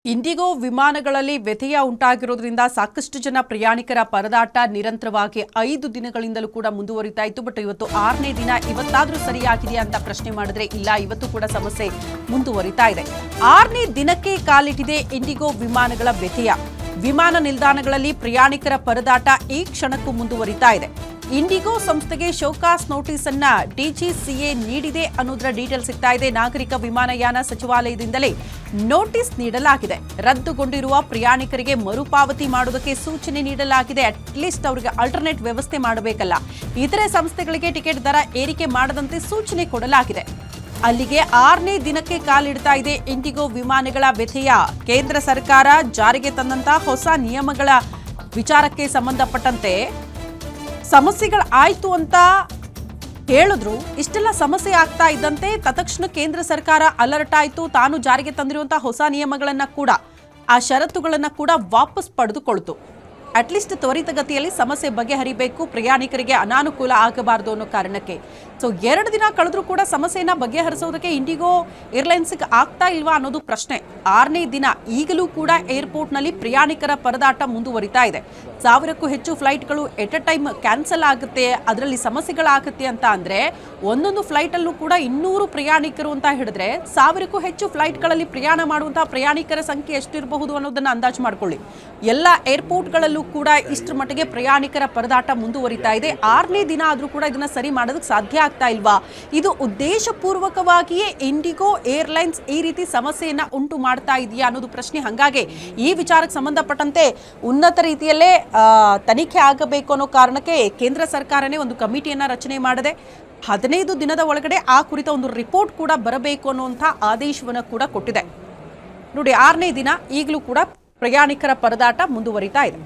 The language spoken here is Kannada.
ಇಂಡಿಗೋ ವಿಮಾನಗಳಲ್ಲಿ ವ್ಯತ್ಯಯ ಉಂಟಾಗಿರೋದ್ರಿಂದ ಸಾಕಷ್ಟು ಜನ ಪ್ರಯಾಣಿಕರ ಪರದಾಟ ನಿರಂತರವಾಗಿ 5 ದಿನಗಳಿಂದಲೂ ಕೂಡ ಮುಂದುವರಿತಾ ಇತ್ತು. ಬಟ್ ಇವತ್ತು 6ನೇ ದಿನ. ಇವತ್ತಾದರೂ ಸರಿಯಾಗಿದೆಯಾ ಅಂತ ಪ್ರಶ್ನೆ ಮಾಡಿದ್ರೆ ಇಲ್ಲ, ಇವತ್ತು ಕೂಡ ಸಮಸ್ಯೆ ಮುಂದುವರಿತಾ ಇದೆ. 6ನೇ ದಿನಕ್ಕೆ ಕಾಲಿಟ್ಟಿದೆ ಇಂಡಿಗೋ ವಿಮಾನಗಳ ವ್ಯತ್ಯಯ. ವಿಮಾನ ನಿಲ್ದಾಣಗಳಲ್ಲಿ ಪ್ರಯಾಣಿಕರ ಪರದಾಟ ಈ ಕ್ಷಣಕ್ಕೂ ಮುಂದುವರಿತಾ ಇದೆ. ಇಂಡಿಗೋ ಸಂಸ್ಥೆಗೆ ಶೋಕಾಸ್ ನೋಟಿಸ್ ಅನ್ನ ಡಿಜಿಸಿಎ ನೀಡಿದೆ ಅನ್ನೋದರ ಡೀಟೇಲ್ ಸಿಗ್ತಾ ಇದೆ. ನಾಗರಿಕ ವಿಮಾನಯಾನ ಸಚಿವಾಲಯದಿಂದಲೇ ನೋಟಿಸ್ ನೀಡಲಾಗಿದೆ. ರದ್ದುಗೊಂಡಿರುವ ಪ್ರಯಾಣಿಕರಿಗೆ ಮರುಪಾವತಿ ಮಾಡುವುದಕ್ಕೆ ಸೂಚನೆ ನೀಡಲಾಗಿದೆ. ಅಟ್ಲೀಸ್ಟ್ ಅವರಿಗೆ ಆಲ್ಟರ್ನೇಟ್ ವ್ಯವಸ್ಥೆ ಮಾಡಬೇಕಲ್ಲ. ಇತರೆ ಸಂಸ್ಥೆಗಳಿಗೆ ಟಿಕೆಟ್ ದರ ಏರಿಕೆ ಮಾಡದಂತೆ ಸೂಚನೆ ಕೊಡಲಾಗಿದೆ. ಅಲ್ಲಿಗೆ 6ನೇ ದಿನಕ್ಕೆ ಕಾಲಿಡ್ತಾ ಇದೆ ಇಂಡಿಗೋ ವಿಮಾನಗಳ ವ್ಯತ್ಯಯ. ಕೇಂದ್ರ ಸರ್ಕಾರ ಜಾರಿಗೆ ತಂದಂತಹ ಹೊಸ ನಿಯಮಗಳ ವಿಚಾರಕ್ಕೆ ಸಂಬಂಧಪಟ್ಟಂತೆ ಸಮಸ್ಯೆಗಳಾಯ್ತು ಅಂತ ಹೇಳಿದ್ರು. ಇಷ್ಟೆಲ್ಲ ಸಮಸ್ಯೆ ಆಗ್ತಾ ಇದ್ದಂತೆ ತತ್ಕ್ಷಣ ಕೇಂದ್ರ ಸರ್ಕಾರ ಅಲರ್ಟ್ ಆಯಿತು. ತಾನು ಜಾರಿಗೆ ತಂದಿರುವಂತಹ ಹೊಸ ನಿಯಮಗಳನ್ನ ಕೂಡ, ಆ ಷರತ್ತುಗಳನ್ನ ಕೂಡ ವಾಪಸ್ ಪಡೆದುಕೊಳ್ತು. ಅಟ್ಲೀಸ್ಟ್ ತ್ವರಿತಗತಿಯಲ್ಲಿ ಸಮಸ್ಯೆ ಬಗೆಹರಿಬೇಕು, ಪ್ರಯಾಣಿಕರಿಗೆ ಅನಾನುಕೂಲ ಆಗಬಾರದು ಅನ್ನೋ ಕಾರಣಕ್ಕೆ. ಸೊ 2 ದಿನ ಕಳೆದ್ರೂ ಕೂಡ ಸಮಸ್ಯೆಯನ್ನ ಬಗೆಹರಿಸೋದಕ್ಕೆ ಇಂಡಿಗೋ ಏರ್ಲೈನ್ಸ್ಗೆ ಆಗ್ತಾ ಇಲ್ವಾ ಅನ್ನೋದು ಪ್ರಶ್ನೆ. 6ನೇ ದಿನ ಈಗಲೂ ಕೂಡ ಏರ್ಪೋರ್ಟ್ನಲ್ಲಿ ಪ್ರಯಾಣಿಕರ ಪರದಾಟ ಮುಂದುವರಿತಾ ಇದೆ. 1000ಕ್ಕೂ ಹೆಚ್ಚು ಫ್ಲೈಟ್ಗಳು ಎಟ್ ಅ ಟೈಮ್ ಕ್ಯಾನ್ಸಲ್ ಆಗುತ್ತೆ, ಅದರಲ್ಲಿ ಸಮಸ್ಯೆಗಳಾಗುತ್ತೆ ಅಂತ ಅಂದರೆ ಒಂದೊಂದು ಫ್ಲೈಟಲ್ಲೂ ಕೂಡ 200 ಪ್ರಯಾಣಿಕರು ಅಂತ ಹೇಳಿದ್ರೆ 1000ಕ್ಕೂ ಹೆಚ್ಚು ಫ್ಲೈಟ್ಗಳಲ್ಲಿ ಪ್ರಯಾಣ ಮಾಡುವಂತಹ ಪ್ರಯಾಣಿಕರ ಸಂಖ್ಯೆ ಎಷ್ಟಿರಬಹುದು ಅನ್ನೋದನ್ನು ಅಂದಾಜು ಮಾಡ್ಕೊಳ್ಳಿ. ಎಲ್ಲ ಏರ್ಪೋರ್ಟ್ಗಳಲ್ಲೂ ಕೂಡ ಇಷ್ಟರ ಮಟ್ಟಿಗೆ ಪ್ರಯಾಣಿಕರ ಪರದಾಟ ಮುಂದುವರಿತಾ ಇದೆ. 6ನೇ ದಿನ ಆದರೂ ಕೂಡ ಇದನ್ನ ಸರಿ ಮಾಡೋದಕ್ಕೆ ಸಾಧ್ಯ ಆಗ್ತಾ ಇಲ್ವಾ? ಇದು ಉದ್ದೇಶಪೂರ್ವಕವಾಗಿಯೇ ಇಂಡಿಗೋ ಏರ್ಲೈನ್ಸ್ ಈ ರೀತಿ ಸಮಸ್ಯೆಯನ್ನ ಉಂಟು ಮಾಡ್ತಾ ಇದೆಯಾ ಅನ್ನೋದು ಪ್ರಶ್ನೆ. ಹಾಗಾಗಿ ಈ ವಿಚಾರಕ್ಕೆ ಸಂಬಂಧಪಟ್ಟಂತೆ ಉನ್ನತ ರೀತಿಯಲ್ಲೇ ತನಿಖೆ ಆಗಬೇಕು ಅನ್ನೋ ಕಾರಣಕ್ಕೆ ಕೇಂದ್ರ ಸರ್ಕಾರನೇ ಒಂದು ಕಮಿಟಿಯನ್ನ ರಚನೆ ಮಾಡಿದೆ. 15 ದಿನದ ಒಳಗಡೆ ಆ ಕುರಿತ ಒಂದು ರಿಪೋರ್ಟ್ ಕೂಡ ಬರಬೇಕು ಅನ್ನುವಂಥ ಆದೇಶವನ್ನು ಕೂಡ ಕೊಟ್ಟಿದೆ. ನೋಡಿ, 6ನೇ ದಿನ ಈಗಲೂ ಕೂಡ ಪ್ರಯಾಣಿಕರ ಪರದಾಟ ಮುಂದುವರಿತಾ ಇದೆ.